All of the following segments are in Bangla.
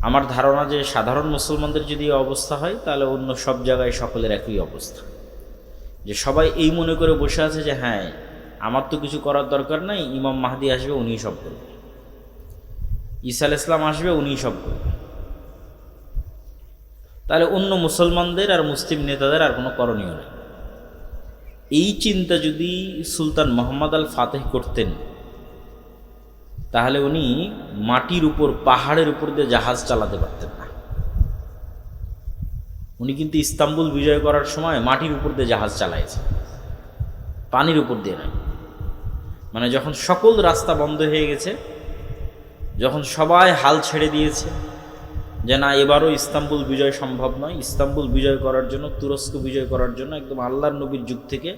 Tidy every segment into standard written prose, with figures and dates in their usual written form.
আমার ধারণা যে সাধারণ মুসলমানদের যদি এই অবস্থা হয় তাহলে অন্য সব জায়গায় সকলের একই অবস্থা, যে সবাই এই মনে করে বসে আছে যে হ্যাঁ আমার তো কিছু করার দরকার নাই, ইমাম মাহদি আসবে উনিই সব করবে, ঈসা আলাইহিস সালাম আসবে উনিই সব করবে। তাহলে অন্য মুসলমানদের আর মুসলিম নেতাদের আর কোনো করণীয় নেই। এই চিন্তা যদি সুলতান মোহাম্মদ আল ফাতেহ করতেন তাহলে উনি মাটির উপর, পাহাড়ের উপর দিয়ে জাহাজ চালাতে পারতেন না। উনি কিন্তু ইস্তাম্বুল বিজয় করার সময় মাটির উপর দিয়ে জাহাজ চালাইছে, পানির উপর দিয়ে নয়। মানে যখন সকল রাস্তা বন্ধ হয়ে গেছে, যখন সবাই হাল ছেড়ে দিয়েছে যে না এবারও ইস্তাম্বুল বিজয় সম্ভব নয়, ইস্তাম্বুল বিজয় করার জন্য, তুরস্ক বিজয় করার জন্য একদম আল্লাহর নবীর যুগ থেকে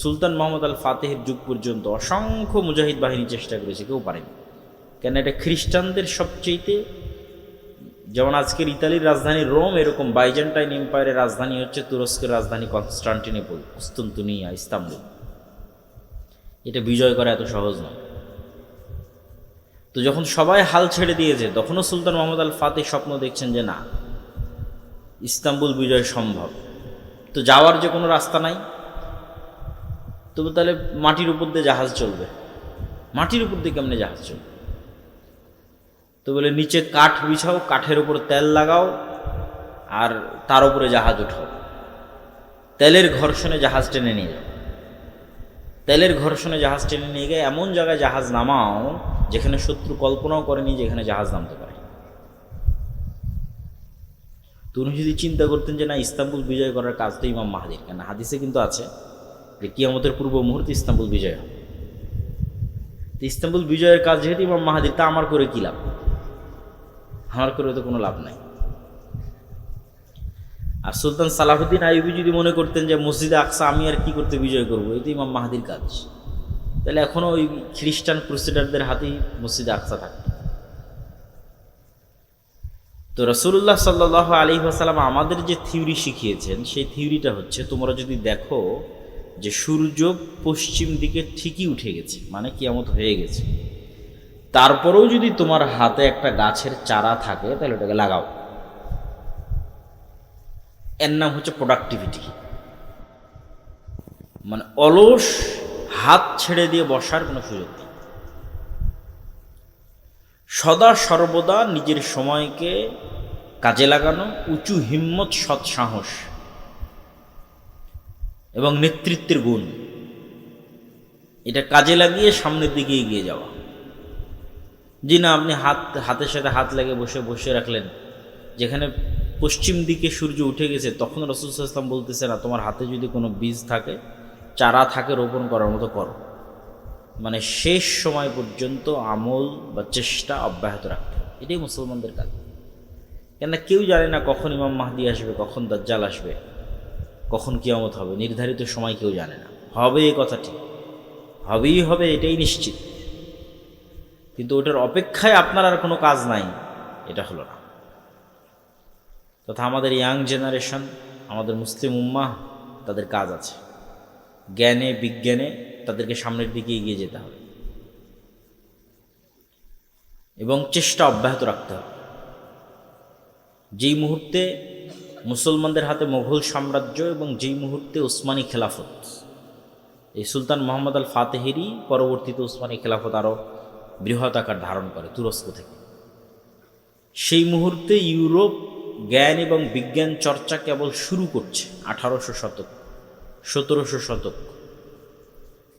সুলতান মোহাম্মদ আল ফাতেহের যুগ পর্যন্ত অসংখ্য মুজাহিদ বাহিনী চেষ্টা করেছে, কেউ পারেনি। কেন এটা খ্রিস্টানদের সবচেয়েতে, যেমন আজকের ইতালির রাজধানী রোম, এরকম বাইজেন্টাইন এম্পায়ারের রাজধানী হচ্ছে তুরস্কের রাজধানী কনস্টান্টিনোপল, কুস্তুনতুনিয়া, ইস্তাম্বুল। এটা বিজয় করা এত সহজ নয়। তো যখন সবাই হাল ছেড়ে দিয়েছে তখনও সুলতান মোহাম্মদ আল ফাতেহ স্বপ্ন দেখছেন যে না ইস্তাম্বুল বিজয় সম্ভব, তো যাওয়ার যে কোনো রাস্তা নাই, তবু তাহলে মাটির উপর দিয়ে জাহাজ চলবে। মাটির উপর দিয়ে কেমনে জাহাজ চলবে? তো বলে নিচে কাঠ বিছাও, কাঠের উপর তেল লাগাও, আর তার উপরে জাহাজ উঠাও, তেলের ঘর্ষণে জাহাজ টেনে নিয়ে যাও। তেলের ঘর্ষণে জাহাজ টেনে নিয়ে গিয়ে এমন জায়গায় জাহাজ নামাও যেখানে শত্রু কল্পনাও করেনি যেখানে জাহাজ নামতে পারে। তো উনি যদি চিন্তা করতেন যে না ইস্তাম্বুল বিজয় করার কাজ তো ইমাম মাহদির, কেন হাদিসে কিন্তু আছে যে কিয়ামতের পূর্ব মুহূর্তে ইস্তাম্বুল বিজয় হবে। তো ইস্তাম্বুল বিজয়ের কাজ যেহেতু ইমাম মাহদির, তা আমার করে কি লাভ? আমার করে তো কোনো লাভ নাই। আর সুলতান সালাহুদ্দিন আইয়ুবী যদি মনে করতেন যে মসজিদে আকসা আমি আর কি করতে বিজয় করবো, এই তো ইমাম মাহদির কাজ, তাহলে এখনও ওই খ্রিস্টান ক্রুসেডারদের হাতেই মসজিদে আকসা থাকত। তো রাসূলুল্লাহ সাল্লাল্লাহু আলাইহি ওয়াসাল্লাম আমাদের যে থিওরি শিখিয়েছেন, সেই থিওরিটা হচ্ছে তোমরা যদি দেখো যে সূর্য পশ্চিম দিকে ঠিকই উঠে গেছে, মানে কিয়ামত হয়ে গেছে, তারপরেও যদি তোমার হাতে একটা গাছের চারা থাকে তাহলে ওটাকে লাগাও। এর নাম হচ্ছে প্রোডাক্টিভিটি। মানে অলস হাত ছেড়ে দিয়ে বসার কোনো সুযোগ নেই। সদা সর্বদা নিজের সময়কে কাজে লাগানো, উঁচু হিম্মত, সৎ সাহস এবং নেতৃত্বের গুণ, এটা কাজে লাগিয়ে সামনের দিকে এগিয়ে যাওয়া। জি না, আপনি হাতের সাথে হাত লাগিয়ে বসে রাখলেন, যেখানে পশ্চিম দিকে সূর্য উঠে গেছে তখন রাসূল সাল্লাল্লাহু আলাইহি ওয়াসাল্লাম বলতেছে না তোমার হাতে যদি কোনো বীজ থাকে, চারা থাকে, রোপণ করার মতো করো। মানে শেষ সময় পর্যন্ত আমল বা চেষ্টা অব্যাহত রাখতে হবে। এটাই মুসলমানদের কাজ। কেননা কেউ জানে না কখন ইমাম মাহদি আসবে, কখন দাজ্জাল আসবে, কখন কিয়ামত হবে, নির্ধারিত সময় কেউ জানে না। হবে এই কথা ঠিক, হবেই হবে, এটাই নিশ্চিত, কিন্তু ওটার অপেক্ষায় আপনার আর কোনো কাজ নাই, এটা হলো না। তথা আমাদের ইয়াং জেনারেশন, আমাদের মুসলিম উম্মাহ, তাদের কাজ আছে, জ্ঞানে বিজ্ঞানে তাদেরকে সামনের দিকে এগিয়ে যেতে হবে এবং চেষ্টা অব্যাহত রাখতে হবে। যেই মুহূর্তে মুসলমানদের হাতে মোগল সাম্রাজ্য এবং যেই মুহূর্তে উসমানী খেলাফত, এই সুলতান মোহাম্মদ আল ফাতেহেরই পরবর্তীতে উসমানী খেলাফত আরও বৃহৎ আকার ধারণ করে তুরস্ক থেকে, সেই মুহূর্তে ইউরোপ জ্ঞান এবং বিজ্ঞান চর্চা কেবল শুরু করছে। 1800 শতক, 1700 শতক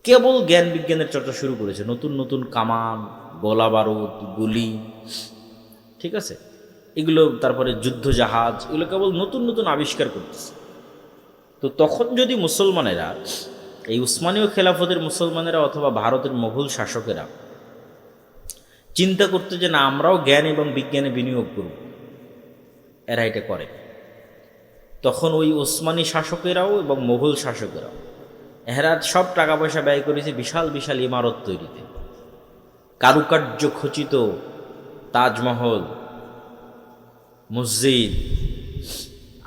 কেবল জ্ঞান বিজ্ঞানের চর্চা শুরু করেছে। নতুন নতুন কামান, গোলা বারুদ, গুলি, ঠিক আছে, এগুলো, তারপরে যুদ্ধ জাহাজ, এগুলো কেবল নতুন নতুন আবিষ্কার করতেছে। তো তখন যদি মুসলমানেরা, এই উসমানীয় খেলাফতের মুসলমানেরা অথবা ভারতের মোগল শাসকেরা চিন্তা করতে যে না আমরাও জ্ঞান এবং বিজ্ঞানে বিনিয়োগ করব, এরা এটা করে, তখন ওই ওসমানী শাসকেরাও এবং মোগল শাসকেরাও এরা সব টাকা পয়সা ব্যয় করেছে বিশাল বিশাল ইমারত তৈরিতে, কারুকার্য খচিত তাজমহল, মসজিদ,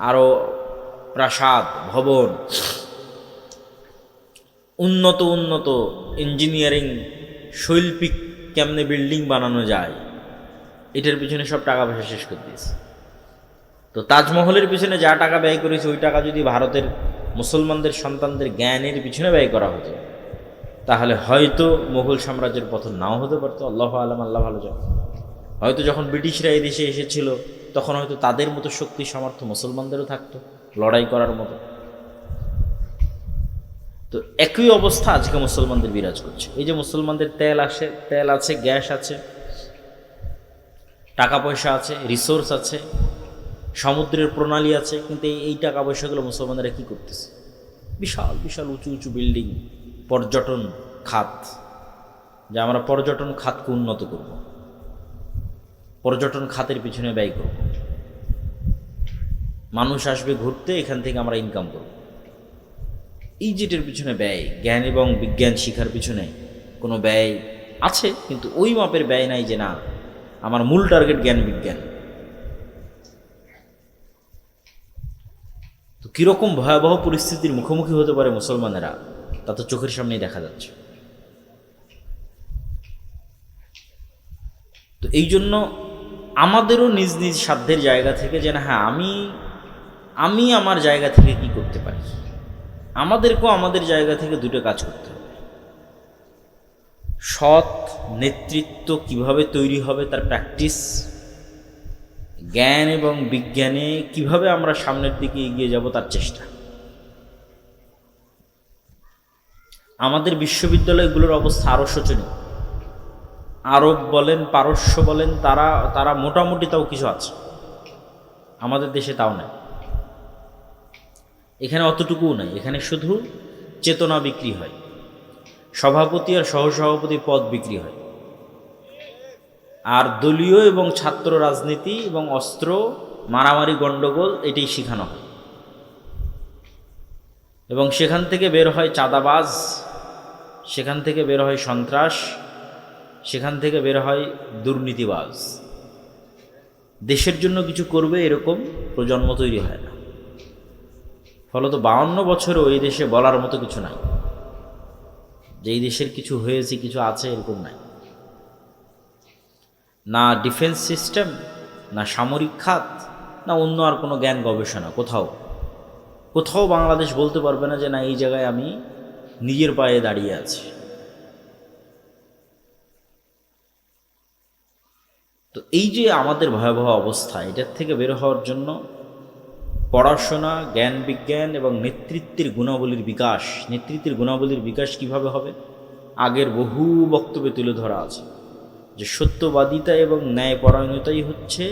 আরও প্রাসাদ, ভবন, উন্নত উন্নত ইঞ্জিনিয়ারিং, শৈল্পিক কেমনে বিল্ডিং বানানো যায়, এটার পিছনে সব টাকা পয়সা শেষ করে দিয়েছে। তো তাজমহলের পিছনে যা টাকা ব্যয় করেছে ওই টাকা যদি ভারতের মুসলমানদের সন্তানদের জ্ঞানের পিছনে ব্যয় করা হতো তাহলে হয়তো মুঘল সাম্রাজ্যের পতন নাও হতে পারতো। আল্লাহ আলম, আল্লাহ ভালো জানে। হয়তো যখন ব্রিটিশরা এই দেশে এসেছিল তখন হয়তো তাদের মতো শক্তি সামর্থ্য মুসলমানদেরও থাকতো লড়াই করার মতো। তো একই অবস্থা আজকে মুসলমানদের বিরাজ করছে। এই যে মুসলমানদের তেল আছে, গ্যাস আছে, টাকা পয়সা আছে, রিসোর্স আছে, সমুদ্রের প্রণালী আছে, কিন্তু এই টাকা পয়সাগুলো মুসলমানরা কি করতেছে? বিশাল বিশাল উঁচু উঁচু বিল্ডিং, পর্যটন খাত, যে আমরা পর্যটন খাতকে উন্নত করব, পর্যটন খাতের পিছনে ব্যয় করব, মানুষ আসবে ঘুরতে, এখান থেকে আমরা ইনকাম করব। এই যেটার পিছনে ব্যয়, জ্ঞান এবং বিজ্ঞান শিখার পিছনে কোনো ব্যয় আছে, কিন্তু ওই মাপের ব্যয় নাই যে না আমার মূল টার্গেট জ্ঞান বিজ্ঞান। তো কীরকম ভয়াবহ পরিস্থিতির মুখোমুখি হতে পারে মুসলমানেরা তা তো চোখের সামনেই দেখা যাচ্ছে। তো এই জন্য আমাদেরও নিজ নিজ সাধ্যের জায়গা থেকে যে না হ্যাঁ আমি আমার জায়গা থেকে কি করতে পারি, আমাদেরকেও আমাদের জায়গা থেকে দুটো কাজ করতে হবে। সৎ নেতৃত্ব কিভাবে তৈরি হবে তার প্র্যাকটিস, জ্ঞান এবং বিজ্ঞানে কিভাবে আমরা সামনের দিকে এগিয়ে যাব তার চেষ্টা। আমাদের বিশ্ববিদ্যালয়গুলোর অবস্থা আরও শোচনীয়। আরব বলেন, পারস্য বলেন, তারা মোটামুটি তাও কিছু আছে, আমাদের দেশে তাও নাই। এখানে অতটুকুও নাই, এখানে শুধু চেতনা বিক্রি হয়, সভাপতি আর সহসভাপতি পদ বিক্রি হয়, আর দলীয় এবং ছাত্র রাজনীতি এবং অস্ত্র মারামারি গণ্ডগোল এটাই শেখানো হয়। এবং সেখান থেকে বের হয় চাঁদাবাজ, সেখান থেকে বের হয় সন্ত্রাস, সেখান থেকে বের হয় দুর্নীতিবাজ। দেশের জন্য কিছু করবে এরকম প্রজন্ম তৈরি হয় না। ফলত 52 বছরও এই দেশে বলার মতো কিছু নাই, যে এই দেশের কিছু হয়েছে, কিছু আছে, এরকম নাই। না ডিফেন্স সিস্টেম, না সামরিক খাত, না অন্য আর কোনো জ্ঞান গবেষণা। কোথাও বাংলাদেশ বলতে পারবে না যে না এই জায়গায় আমি নিজের পায়ে দাঁড়িয়ে আছি। তো এই যে আমাদের ভয়াবহ অবস্থা, এটার থেকে বের হওয়ার জন্য পড়াশোনা, জ্ঞান বিজ্ঞান এবং নেতৃত্বের গুণাবলীর বিকাশ কিভাবে হবে? আগের বহু বক্তব্যে তুলে ধরা আছে যে সত্যবাদিতা এবং ন্যায়পরায়ণতাই হচ্ছে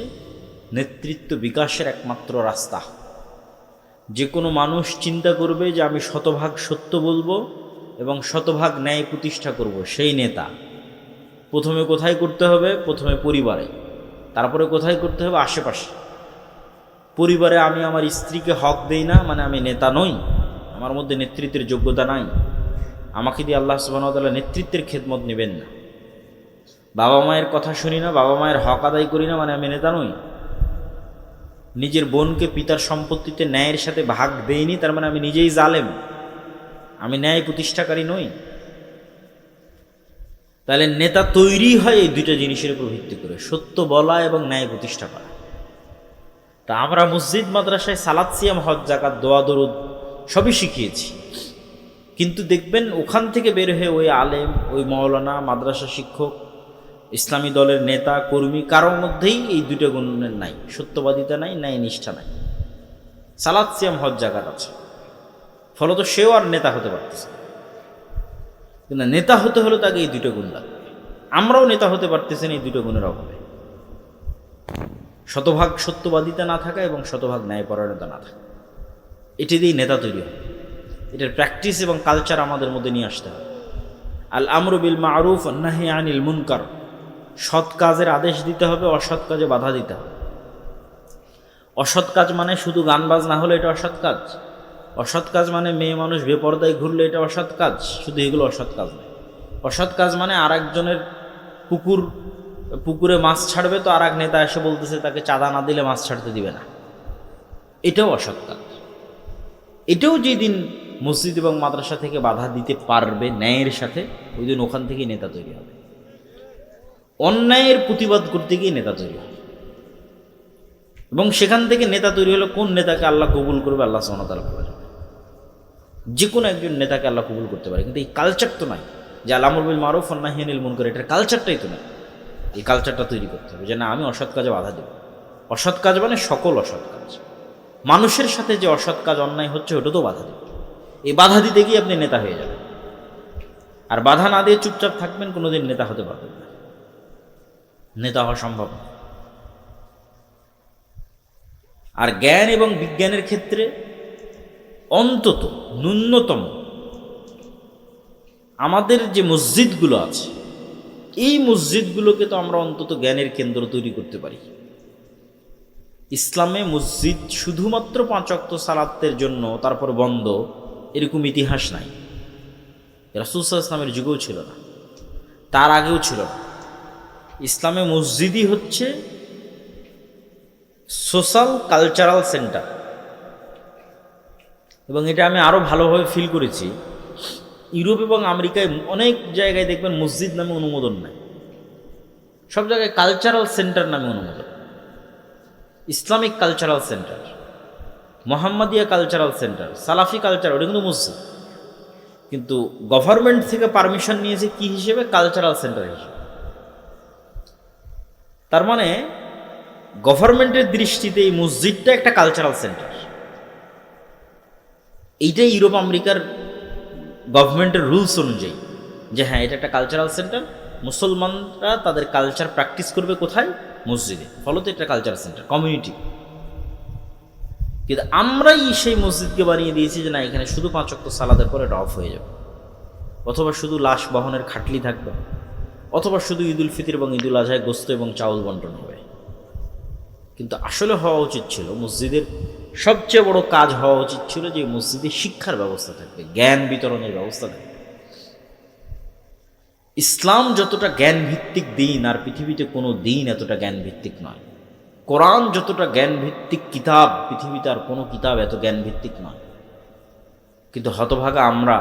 নেতৃত্ব বিকাশের একমাত্র রাস্তা। যে কোনো মানুষ চিন্তা করবে যে আমি শতভাগ সত্য বলবো এবং শতভাগ ন্যায় প্রতিষ্ঠা করব, সেই নেতা। প্রথমে কোথায় করতে হবে? প্রথমে পরিবারে, তারপরে কোথায় করতে হবে? আশেপাশে। পরিবারে আমি আমার স্ত্রীকে হক দেই না, মানে আমি নেতা নই, আমার মধ্যে নেতৃত্বের যোগ্যতা নাই, আমাকে দিয়ে আল্লাহ সুবহানাহু ওয়া তাআলা নেতৃত্বের খেদমত নেবেন না। বাবা মায়ের কথা শুনি না, বাবা মায়ের হক আদায় করি না, মানে আমি নেতা নই। নিজের বোনকে পিতার সম্পত্তিতে ন্যায়ের সাথে ভাগ দেইনি, তার মানে আমি নিজেই জালেম, আমি ন্যায় প্রতিষ্ঠাকারী নই। তাহলে নেতা তৈরি হয় এই দুইটা জিনিসের উপর ভিত্তি করে, সত্য বলা এবং ন্যায় প্রতিষ্ঠা করা। তা আমরা মসজিদ মাদ্রাসায় সালাত, সিয়াম, হজ, যাকাত, দোয়া দরুদ সবই শিখিয়েছি, কিন্তু দেখবেন ওখান থেকে বের হয়ে ওই আলেম, ওই মাওলানা, মাদ্রাসা শিক্ষক, ইসলামী দলের নেতা কর্মী কারোর মধ্যেই এই দুটো গুণের নাই, সত্যবাদিতা নাই, ন্যায় নিষ্ঠা নাই। সালাত, সিয়াম, হজ, যাকাত আছে, ফলত সেও আর নেতা হতে পারতেছে। কিন্তু নেতা হতে হলে তাকে এই দুটো গুণ লাগবে। আমরাও নেতা হতে পারতেছেন এই দুটো গুণের অভাবে। শতভাগ সত্যবাদিতা না থাকা এবং শতভাগ ন্যায়পরায়ণতা না থাকা, এটি দিয়েই নেতা তৈরি হয়। এটার প্র্যাকটিস এবং কালচার আমাদের মধ্যে নিয়ে আসতে হবে। আল আমরু বিল মারুফ ওয়ান নাহি আনিল মুনকার, সৎ কাজের আদেশ দিতে হবে, অসৎ কাজে বাধা দিতে হবে। অসৎ কাজ মানে শুধু গান বাজনা হলে এটা অসৎ কাজ, অসৎ কাজ মানে মেয়ে মানুষ বেপরদায় ঘুরলে এটা অসৎ কাজ, শুধু এগুলো অসৎ কাজ নয়। অসৎ কাজ মানে আর একজনের পুকুরে মাছ ছাড়বে, তো আর এক নেতা এসে বলতেছে তাকে চাঁদা না দিলে মাছ ছাড়তে দিবে না, এটাও অসৎ কাজ। এটাও যেদিন মসজিদ এবং মাদ্রাসা থেকে বাধা দিতে পারবে ন্যায়ের সাথে, ওই দিন ওখান থেকেই নেতা তৈরি হবে। অন্যায়ের প্রতিবাদ করতে গিয়ে নেতা তৈরি হয়, এবং সেখান থেকে নেতা তৈরি হলো কোন নেতাকে আল্লাহ কবুল করবে আল্লাহ সুবহানাহু ওয়া তাআলা বলে। যে কোনো একজন নেতাকে আল্লাহ কবুল করতে পারে, কিন্তু এই কালচার তো নাই যে আল আমরু বিল মারুফ ওয়ান নাহয়ি আনিল মুনকার, এটার কালচারটাই তো নাই। এই কালচারটা তৈরি করতে হবে যে না, আমি অসৎ কাজে বাধা দেব। অসৎ কাজ মানে সকল অসৎ কাজ, মানুষের সাথে যে অসৎ কাজ অন্যায় হচ্ছে ওটা তো বাধা দেবে। এই বাধা দিতে গিয়ে আপনি নেতা হয়ে যাবেন, আর বাধা না দিয়ে চুপচাপ থাকবেন, কোনোদিন নেতা হতে পারবেন না, নেতা হওয়া সম্ভব না। আর জ্ঞান এবং বিজ্ঞানের ক্ষেত্রে অন্তত ন্যূনতম আমাদের যে মসজিদগুলো আছে, এই মসজিদগুলোকে তো আমরা অন্তত জ্ঞানের কেন্দ্র তৈরি করতে পারি। ইসলামে মসজিদ শুধুমাত্র 5 ওয়াক্ত সালাতের জন্য তারপর বন্ধ, এরকম ইতিহাস নাই। রাসূল সাল্লাল্লাহু আলাইহি ওয়াসাল্লামের যুগেও ছিল না, তার আগেও ছিল না। ইসলামে মসজিদই হচ্ছে সোশ্যাল কালচারাল সেন্টার, এবং এটা আমি আরও ভালোভাবে ফিল করেছি। ইউরোপ এবং আমেরিকায় অনেক জায়গায় দেখবেন মসজিদ নামে অনুমোদন নাই, সব জায়গায় কালচারাল সেন্টার নামে অনুমোদন। Islamic cultural centre, Mohammadia cultural centre, সালাফি কালচার, ওটা কিন্তু মসজিদ। কিন্তু গভর্নমেন্ট থেকে পারমিশন নিয়েছে কি হিসেবে? কালচারাল সেন্টার হিসেবে। তার মানে গভর্নমেন্টের দৃষ্টিতে এই মসজিদটা একটা কালচারাল সেন্টার। এইটাই ইউরোপ আমেরিকার গভর্নমেন্টের রুলস অনুযায়ী, যে হ্যাঁ এটা একটা কালচারাল সেন্টার, মুসলমানরা তাদের কালচার প্র্যাকটিস করবে কোথায়? মসজিদে, ফলত এটা কালচারাল সেন্টার, কমিউনিটি। কিন্তু আমরাই সেই মসজিদকে বানিয়ে দিয়েছি যে না, এখানে শুধু 5 ওয়াক্ত সালাতের পর এটা অফ হয়ে যাবে, অথবা শুধু লাশ বহনের খাটলি থাকবে, অথবা শুধু ঈদুল ফিতর এবং ঈদুল আজহায় গোস্ত এবং চাউল বন্টন হবে। কিন্তু আসলে হওয়া উচিত ছিল, মসজিদের সবচেয়ে বড় কাজ হওয়া উচিত ছিল যে মসজিদে শিক্ষার ব্যবস্থা থাকবে, জ্ঞান বিতরণের ব্যবস্থা থাকবে। ইসলাম যতটা জ্ঞান ভিত্তিক দিন, আর পৃথিবীতে কোনো দিন এতটা জ্ঞান ভিত্তিক নয়। কোরআন যতটা জ্ঞান ভিত্তিক কিতাব, পৃথিবীতে আর কোনো কিতাব এত জ্ঞান ভিত্তিক নয়। কিন্তু হতভাগা আমরা,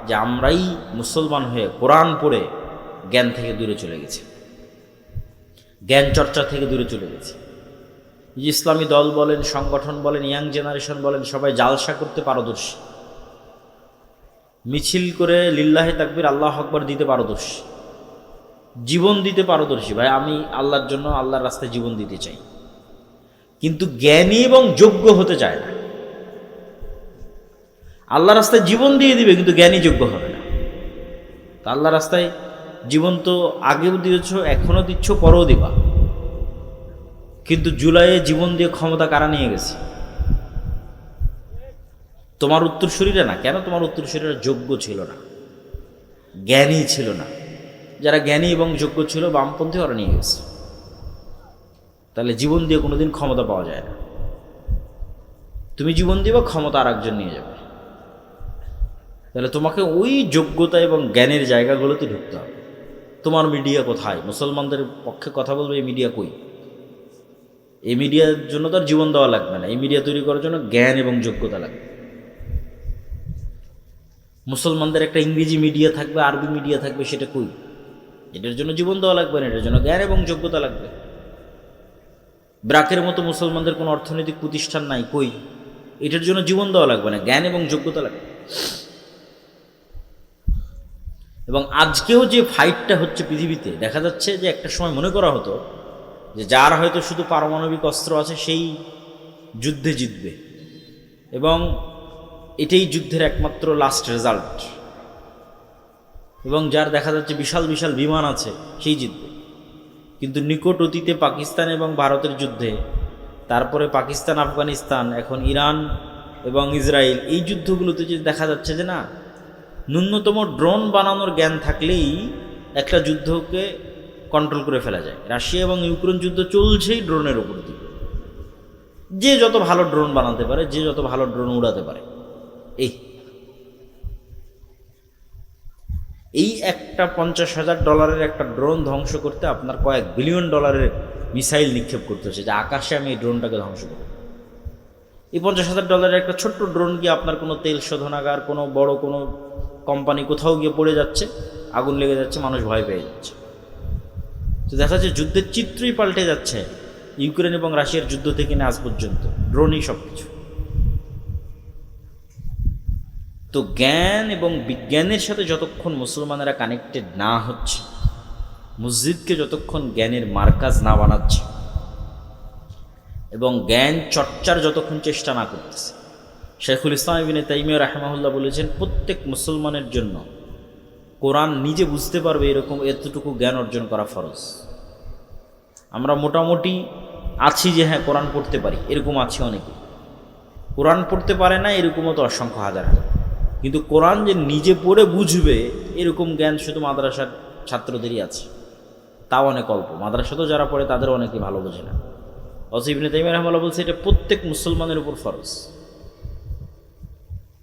যে আমরাই মুসলমান হয়ে কোরআন পড়ে জ্ঞান থেকে দূরে চলে গেছি, জ্ঞান চর্চা থেকে দূরে চলে গেছি। যে ইসলামী দল বলেন, সংগঠন বলেন, ইয়াং জেনারেশন বলেন, সবাই জালসা করতে পারদর্শী, মিছিল করে লিল্লাহে তাকবীর আল্লাহু আকবার দিতে পারদর্শী, জীবন দিতে পারদর্শী। ভাই আমি আল্লাহর জন্য, আল্লাহর রাস্তায় জীবন দিতে চাই, কিন্তু জ্ঞানী এবং যোগ্য হতে চায় না। আল্লাহর রাস্তায় জীবন দিয়ে দিবে, কিন্তু জ্ঞানী যোগ্য হবে না। তা আল্লাহর রাস্তায় জীবন তো আগেও দিয়েছ, এখনও দিচ্ছ, পরেও দিবা, কিন্তু জুলাইয়ে জীবন দিয়ে ক্ষমতা কারা নিয়ে গেছে? তোমার উত্তরসূরিরা না। কেন? তোমার উত্তরসূরিরা যোগ্য ছিল না, জ্ঞানী ছিল না। যারা জ্ঞানী এবং যোগ্য ছিল, বামপন্থী, ওরা নিয়ে গেছে। তাহলে জীবন দিয়ে কোনোদিন ক্ষমতা পাওয়া যায় না। তুমি জীবন দিবা, ক্ষমতা আর একজন নিয়ে যাবে। তাহলে তোমাকে ওই যোগ্যতা এবং জ্ঞানের জায়গাগুলোতে ঢুকতে হবে। তোমার মিডিয়া কোথায়? মুসলমানদের পক্ষে কথা বলবে এই মিডিয়া কই? এই মিডিয়ার জন্য তো আর জীবন দেওয়া লাগবে না, এই মিডিয়া তৈরি করার জন্য জ্ঞান এবং যোগ্যতা লাগবে। মুসলমানদের একটা ইংরেজি মিডিয়া থাকবে, আরবি মিডিয়া থাকবে, সেটা কই? এটার জন্য জীবন দেওয়া লাগবে না, এটার জন্য জ্ঞান এবং যোগ্যতা লাগবে। ব্রাকের মতো মুসলমানদের কোনো অর্থনৈতিক প্রতিষ্ঠান নাই, কই? এটার জন্য জীবন দেওয়া লাগবে না, জ্ঞান এবং যোগ্যতা লাগবে। এবং আজকেও যে ফাইটটা হচ্ছে পৃথিবীতে, দেখা যাচ্ছে যে একটা সময় মনে করা হতো যে যার হয়তো শুধু পারমাণবিক অস্ত্র আছে সেই যুদ্ধে জিতবে, এবং এটাই যুদ্ধের একমাত্র লাস্ট রেজাল্ট, এবং যার দেখা যাচ্ছে বিশাল বিশাল বিমান আছে সেই জিতবে। কিন্তু নিকট অতীতে পাকিস্তান এবং ভারতের যুদ্ধে, তারপরে পাকিস্তান, আফগানিস্তান, এখন ইরান এবং ইসরায়েল, এই যুদ্ধগুলোতে যে দেখা যাচ্ছে যে না, ন্যূনতম ড্রোন বানানোর জ্ঞান থাকলেই একটা যুদ্ধকে কন্ট্রোল করে ফেলা যায়। রাশিয়া এবং ইউক্রেন যুদ্ধ চলছেই ড্রোনের উপর দিয়ে। যে যত ভালো ড্রোন বানাতে পারে, যে যত ভালো ড্রোন উড়াতে পারে, এই একটা $50,000 একটা ড্রোন ধ্বংস করতে আপনার কয়েক বিলিয়ন ডলারের মিসাইল নিক্ষেপ করতে হচ্ছে, যে আকাশে আমি এই ড্রোনটাকে ধ্বংস করব। এই $50,000 একটা ছোট্ট ড্রোন গিয়ে আপনার কোনো তেল শোধনাগার, কোনো বড় কোনো কোম্পানি কোথাও গিয়ে পড়ে যাচ্ছে, আগুন লেগে যাচ্ছে, মানুষ ভয় পেয়ে যাচ্ছে। তো দেখা যাচ্ছে যুদ্ধের চিত্রই পাল্টে যাচ্ছে ইউক্রেন এবং রাশিয়ার যুদ্ধ থেকে নিয়ে আজ পর্যন্ত ড্রোনই সব কিছু। তো জ্ঞান এবং বিজ্ঞানের সাথে যতক্ষণ মুসলমানেরা কানেক্টেড না হচ্ছে, মসজিদকে যতক্ষণ জ্ঞানের মার্কাজ না বানাচ্ছে এবং জ্ঞান চর্চার যতক্ষণ চেষ্টা না করতেছে, শেখুল ইসলাম ইবনে তাইমিয়া রাহিমাহুল্লাহ বলেছেন প্রত্যেক মুসলমানের জন্য কোরআন নিজে বুঝতে পারবে এরকম এতটুকু জ্ঞান অর্জন করা ফরজ। আমরা মোটামুটি আছি যে হ্যাঁ কোরআন পড়তে পারি, এরকম আছে অনেকে। কোরআন পড়তে পারে না এরকমও তো অসংখ্য হাজার হাজার। কিন্তু কোরআন যে নিজে পড়ে বুঝবে এরকম জ্ঞান শুধু মাদ্রাসার ছাত্রদেরই আছে, তাও অনেক অল্প। মাদ্রাসাতেও যারা পড়ে তাদের অনেকে ভালো বোঝে না। অথচ ইবনে তাইমিয়া রাহিমাহুল্লাহ বলছে এটা প্রত্যেক মুসলমানের উপর ফরজ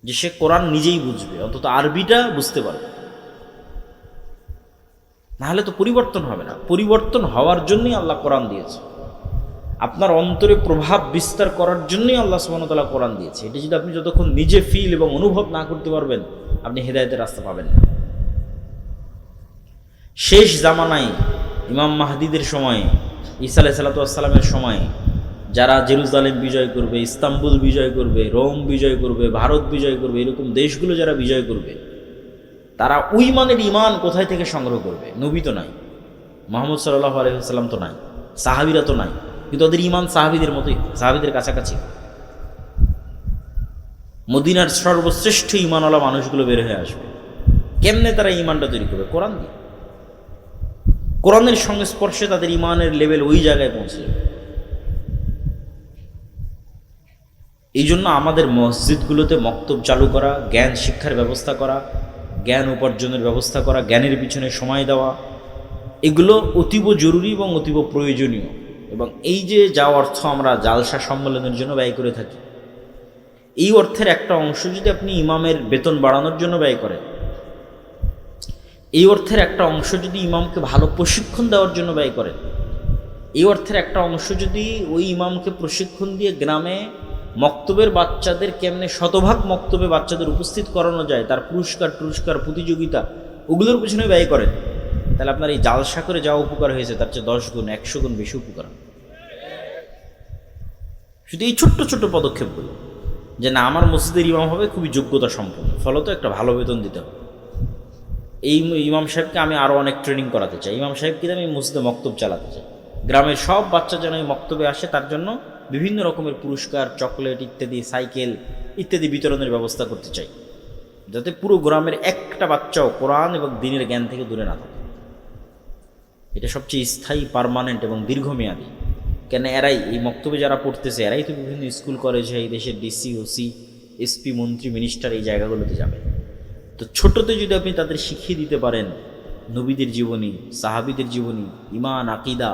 যে সে কোরআন নিজেই বুঝবে, অন্তত আরবিটা বুঝতে পারবে। নাহলে তো পরিবর্তন হবে না। পরিবর্তন হওয়ার জন্যই আল্লাহ কোরআন দিয়েছে, আপনার অন্তরে প্রভাব বিস্তার করার জন্যই আল্লাহ সুবহানাহু ওয়া তাআলা কোরআন দিয়েছে। এটা যদি আপনি যতক্ষণ নিজে ফিল এবং অনুভব না করতে পারবেন, আপনি হেদায়েতের রাস্তা পাবেন না। শেষ জামানায় ইমাম মাহদিদের সময়ে, ঈসা আলাইহিস সালাতু ওয়াস সালামের সময়ে যারা জেরুজালেম বিজয় করবে, ইস্তাম্বুল বিজয় করবে, রোম বিজয় করবে, ভারত বিজয় করবে, এরকম দেশগুলো যারা বিজয় করবে, তারা ওই মানের ইমান কোথায় থেকে সংগ্রহ করবে? নবী তো নাই, মুহাম্মদ সাল্লাল্লাহু আলাইহি ওয়াসাল্লাম তো নাই, সাহাবীরা তো নাই, কিন্তু ওদের ইমান সাহাবীদের মতোই, সাহাবীদের কাছাকাছি। মদিনার সর্বশ্রেষ্ঠ ইমানওয়ালা মানুষগুলো বের হয়ে আসবে। কেমনে তারা ইমানটা তৈরি করবে? কোরআন দিয়ে। কোরআনের সংস্পর্শে তাদের ইমানের লেভেল ওই জায়গায় পৌঁছে যাবে। এই জন্য আমাদের মসজিদগুলোতে মক্তব চালু করা, জ্ঞান শিক্ষার ব্যবস্থা করা, জ্ঞান উপার্জনের ব্যবস্থা করা, জ্ঞানের পিছনে সময় দেওয়া, এগুলো অতীব জরুরি এবং অতীব প্রয়োজনীয়। এবং এই যে যা অর্থ আমরা জালসা সম্মেলনের জন্য ব্যয় করে থাকি, এই অর্থের একটা অংশ যদি আপনি ইমামের বেতন বাড়ানোর জন্য ব্যয় করেন, এই অর্থের একটা অংশ যদি ইমামকে ভালো প্রশিক্ষণ দেওয়ার জন্য ব্যয় করেন, এই অর্থের একটা অংশ যদি ওই ইমামকে প্রশিক্ষণ দিয়ে গ্রামে মক্তবের বাচ্চাদের কেমনে শতভাগ মক্তবে বাচ্চাদের উপস্থিত করানো যায়, তার পুরস্কার প্রতিযোগিতা, ওগুলোর পিছনে ব্যয় করেন, তাহলে আপনার এই জালসা করে যা উপকার হয়েছে তার চেয়ে 10 গুণ 100 গুণ বেশি উপকার। শুধু এই ছোট্ট ছোট্ট পদক্ষেপগুলো, যে না আমার মসজিদের ইমাম হবে খুবই যোগ্যতা সম্পন্ন, ফলত একটা ভালো বেতন দিতে হবে, এই ইমাম সাহেবকে আমি আরও অনেক ট্রেনিং করাতে চাই, ইমাম সাহেবকে আমি মসজিদে মক্তব চালাতে চাই, গ্রামের সব বাচ্চা যেন এই মক্তবে আসে, তার জন্য বিভিন্ন রকমের পুরস্কার, চকলেট ইত্যাদি, সাইকেল ইত্যাদি বিতরণের ব্যবস্থা করতে চাই, যাতে পুরো গ্রামের একটা বাচ্চাও কোরআন এবং দ্বীনের জ্ঞান থেকে দূরে না থাকে। এটা সবচেয়ে স্থায়ী, পার্মানেন্ট এবং দীর্ঘমেয়াদী। কেন এরাই এই মক্তবে যারা পড়তেছে, এরাই তো বিভিন্ন স্কুল কলেজে এই দেশের ডিসি, ওসি, এসপি, মন্ত্রী, মিনিস্টার এই জায়গাগুলোতে যাবে। তো ছোটতে যদি আপনি তাদের শিখিয়ে দিতে পারেন নবীদের জীবনী, সাহাবীদের জীবনী, ঈমান, আকীদা,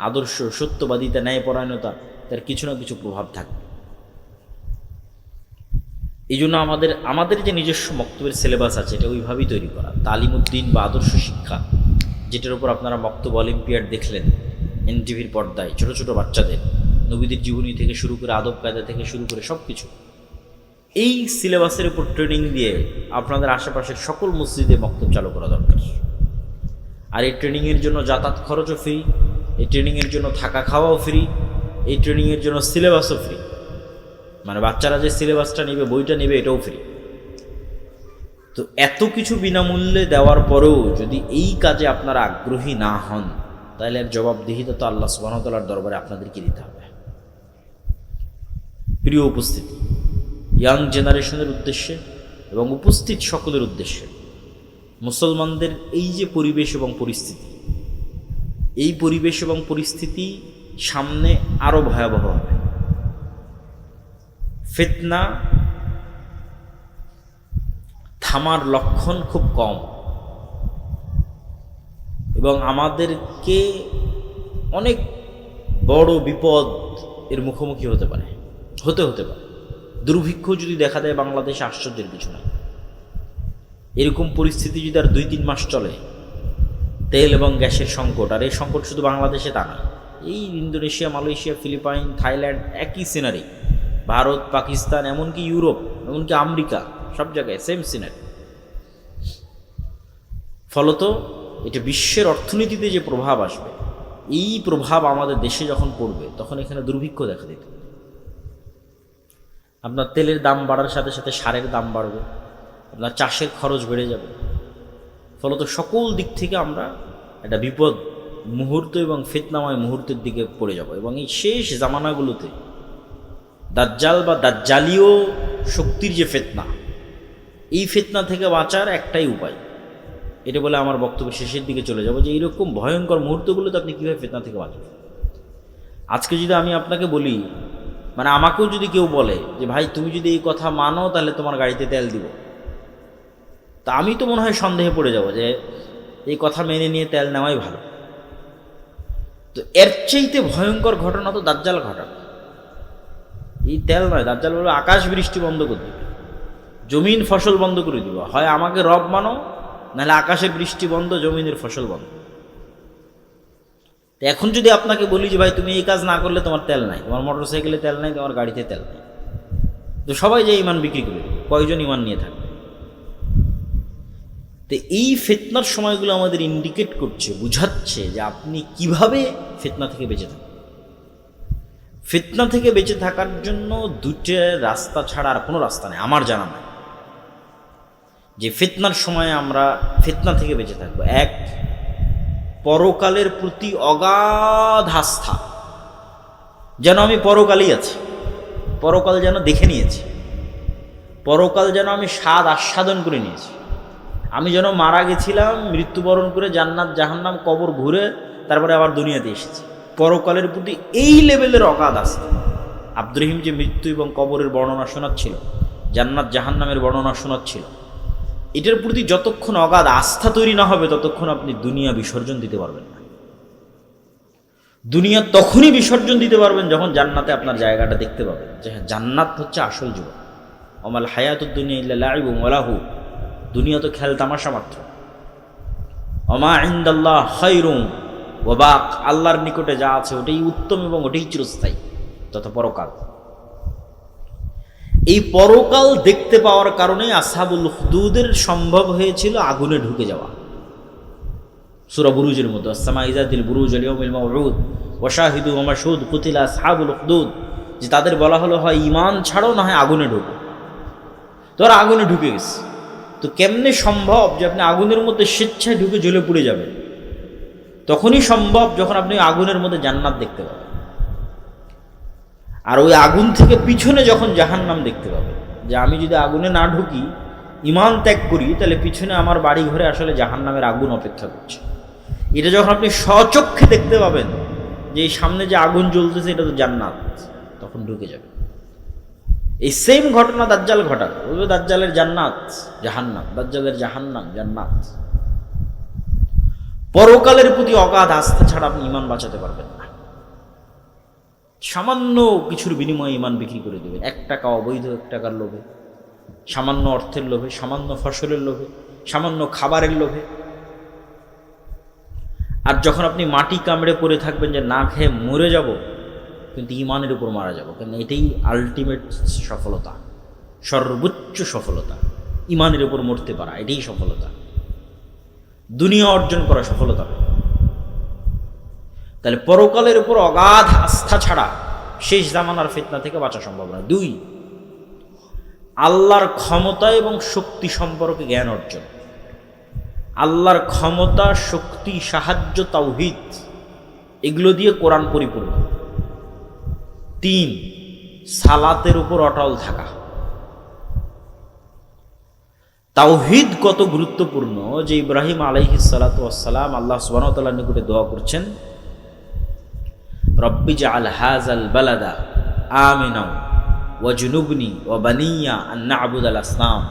আদর্শ, সত্যবাদিতা, ন্যায়পরায়ণতা, তার কিছু না কিছু প্রভাব থাকবে। এই জন্য আমাদের যে নিজস্ব মক্তবের সিলেবাস আছে, এটা ওইভাবেই তৈরি করা। তালিমউদ্দিন বা আদর্শ শিক্ষা, যেটার উপর আপনারা মক্তব অলিম্পিয়াড দেখলেন এনটিভির পর্দায়, ছোট ছোট বাচ্চাদের নবীদের জীবনী থেকে শুরু করে আদব কায়দা থেকে শুরু করে সব কিছু, এই সিলেবাসের উপর ট্রেনিং দিয়ে আপনাদের আশেপাশের সকল মসজিদে মক্তব চালু করা দরকার। আর এই ট্রেনিংয়ের জন্য যাতায়াত খরচও ফ্রি, এই ট্রেনিংয়ের জন্য থাকা খাওয়াও ফ্রি, এই ট্রেনিংয়ের জন্য সিলেবাসও ফ্রি। মানে বাচ্চারা যে সিলেবাসটা নেবে, বইটা নেবে, এটাও ফ্রি। তো এত কিছু বিনামূল্যে দেওয়ার পরেও যদি এই কাজে আপনারা আগ্রহী না হন, তাহলে এর জবাবদিহিতা তো আল্লাহ সুবহানাহু ওয়া তাআলার দরবারে আপনাদেরকে দিতে হবে। প্রিয় উপস্থিতি, ইয়াং জেনারেশনের উদ্দেশ্যে এবং উপস্থিত সকলের উদ্দেশ্যে, মুসলমানদের এই যে পরিবেশ এবং পরিস্থিতি, এই পরিবেশ এবং পরিস্থিতি সামনে আরও ভয়াবহ হবে। ফিতনা থামার লক্ষণ খুব কম, এবং আমাদেরকে অনেক বড় বিপদ এর মুখোমুখি হতে পারে। দুর্ভিক্ষ যদি দেখা দেয় বাংলাদেশে, আশ্চর্যের কিছু নয়। এরকম পরিস্থিতি যদি আর 2-3 মাস চলে, তেল এবং গ্যাসের সংকট, আর এই সংকট শুধু বাংলাদেশে তা না, এই ইন্দোনেশিয়া, মালয়েশিয়া, ফিলিপাইন, থাইল্যান্ড, একই সিনারি, ভারত, পাকিস্তান, এমনকি ইউরোপ, এমনকি আমেরিকা, সব জায়গায় সেম সিনারি। ফলত এটা বিশ্বের অর্থনীতিতে যে প্রভাব আসবে, এই প্রভাব আমাদের দেশে যখন পড়বে তখন এখানে দুর্ভিক্ষ দেখা দিত। আপনার তেলের দাম বাড়ার সাথে সাথে সারের দাম বাড়বে, আপনার চাষের খরচ বেড়ে যাবে, ফলত সকল দিক থেকে আমরা একটা বিপদ মুহূর্ত এবং ফিতনাময় মুহূর্তের দিকে পড়ে যাব। এবং এই শেষ জামানাগুলোতে দাজ্জাল বা দাজ্জালীয় শক্তির যে ফিতনা, এই ফিতনা থেকে বাঁচার একটাই উপায়, এটা বলে আমার বক্তব্য শেষের দিকে চলে যাব, যে এইরকম ভয়ঙ্কর মুহূর্তগুলোতে আপনি কীভাবে ফিতনা থেকে বাঁচবেন। আজকে যদি আমি আপনাকে বলি, মানে আমাকেও যদি কেউ বলে যে ভাই তুমি যদি এই কথা মানো তাহলে তোমার গাড়িতে তেল দিব, তা আমি তো মনে হয় সন্দেহে পড়ে যাব যে এই কথা মেনে নিয়ে তেল নেওয়াই ভালো। তো এর চাইতে ভয়ঙ্কর ঘটনা তো দাজ্জাল ঘটাবে। এই তেল নয়, দাজ্জাল বলবে আকাশ বৃষ্টি বন্ধ করে দিবে, জমিন ফসল বন্ধ করে দিব, হয় আমাকে রব মানো, নাহলে আকাশের বৃষ্টি বন্ধ, জমিনের ফসল বন্ধ। তো এখন যদি আপনাকে বলি যে ভাই তুমি এই কাজ না করলে তোমার তেল নাই, তোমার মোটর সাইকেলে তেল নাই, তোমার গাড়িতে তেল নাই, তো সবাই যে ইমান বিক্রি করে, কয়জন ইমান নিয়ে থাকবে? তো এই ফিতনার সময়গুলো আমাদের ইন্ডিকেট করছে, বুঝাচ্ছে যে আপনি কিভাবে ফিতনা থেকে বেঁচে থাকেন। ফিতনা থেকে বেঁচে থাকার জন্য দুটো রাস্তা ছাড়া আর কোনো রাস্তা নেই আমার জানা নাই, যে ফিতনার সময় আমরা ফিতনা থেকে বেঁচে থাকবো। এক, পরকালের প্রতি অগাধ আস্থা, যেন আমি পরকালই আছি, পরকাল যেন দেখে নিয়েছি, পরকাল যেন আমি স্বাদ আস্বাদন করে নিয়েছি, আমি যেন মারা গেছিলাম, মৃত্যুবরণ করে জান্নাত জাহান্নাম কবর ঘুরে তারপরে আবার দুনিয়াতে এসেছি। পরকালের প্রতি এই লেভেলের অগাধ আস্থা। আব্দুর রহিম যে মৃত্যু এবং কবরের বর্ণনা শোনাচ্ছিল, জান্নাত জাহান্নামের বর্ণনা শোনাচ্ছিল, এটার প্রতি যতক্ষণ অগাধ আস্থা তৈরি না হবে ততক্ষণ আপনি দুনিয়া বিসর্জন দিতে পারবেন না। দুনিয়া তখনই বিসর্জন দিতে পারবেন যখন জান্নাতে আপনার জায়গাটা দেখতে পাবেন, যে হ্যাঁ জান্নাত হচ্ছে আসল জীবন। আমাল হায়াতুদ দুনিয়া ইল্লা লাইবুন ওয়া লাহু, দুনিয়া তো খেল তামাশা মাত্র। ওমা ইনদাল্লাহ খায়রুন ওয়া বাক, আল্লাহর নিকটে যা আছে ওটাই উত্তম এবং ওটাই চিরস্থায়ী, তথা পরকাল। এই পরকাল দেখতে পাওয়ার কারণে আসহাবুল উখদুদের সম্ভব হয়েছিল আগুনে ঢুকে যাওয়া। সূরা বুরুজের মধ্যে আসসামা ইযাতিল বুরুজ আল ইয়াউমিল মাউউদ ওয়া শাহিদু ওয়া মাশহুদ কুতিলা আসহাবুল উখদুদ, যে তাদের বলা হলো হয় ঈমান ছাড়ো না হয় আগুনে ঢোকো। তো ওরা আগুনে ঢুকে গেছে। তো কেমনে সম্ভব যে আপনি আগুনের মধ্যে স্বেচ্ছায় ঢুকে জ্বলে পুড়ে যাবেন? তখনই সম্ভব যখন আপনি আগুনের মধ্যে জান্নাত দেখতে পাবেন, আর ওই আগুন থেকে পিছনে যখন জাহান্নাম দেখতে পাবেন। যে আমি যদি আগুনে না ঢুকি, ঈমান ত্যাগ করি, তাহলে পিছনে আমার বাড়ি ঘরে আসলে জাহান্নামের আগুন অপেক্ষা করছে। এটা যখন আপনি স্বচক্ষে দেখতে পাবেন যে এই সামনে যে আগুন জ্বলতেছে এটা তো জান্নাত, তখন ঢুকে যাবে। এই সেম ঘটনা দাজ্জাল ঘটাবে, বলবে দাজ্জালের জান্নাত জাহান্নাম, দাজ্জালের জাহান্নাম জান্নাত। পরকালের প্রতি অগাধ আস্থা ছাড়া আপনি ঈমান বাঁচাতে পারবেন না। সামান্য কিছুর বিনিময়ে ঈমান বিক্রি করে দেবেন, 1 টাকা অবৈধ 1 টাকার লোভে, সামান্য অর্থের লোভে, সামান্য ফসলের লোভে, সামান্য খাবারের লোভে। আর যখন আপনি মাটি কামড়ে পড়ে থাকবেন যে না খেয়ে মরে যাব, কিন্তু ঈমানের উপর মারা যাব, কারণ এটাই আলটিমেট সফলতা, সর্বোচ্চ সফলতা। ঈমানের উপর মরতে পারা, এটাই সফলতা, দুনিয়া অর্জন করা সফলতা। তাহলে পরকালের উপর অগাধ আস্থা ছাড়া শেষ জামানার ফিতনা থেকে বাঁচা সম্ভব নয়। 2, আল্লাহর ক্ষমতা এবং শক্তি সম্পর্কে জ্ঞান অর্জন। আল্লাহর ক্ষমতা, শক্তি, সাহায্য, তাওহীদ, এগুলো দিয়ে কোরআন পরিপূর্ণ। 3, সালাতের উপর অটল থাকা। তাওহীদ কত গুরুত্বপূর্ণ যে ইব্রাহিম আলাইহিস সালাতু ওয়াস সালাম আল্লাহ সুবহানাহু ওয়া তাআলার নিকটে দোয়া করছেন, রব্বি জাআল হাযাল বালাদা আমিনা ওয়াজনুবনি ওয়া বানিয়া আন না'বুদাল আসনাম।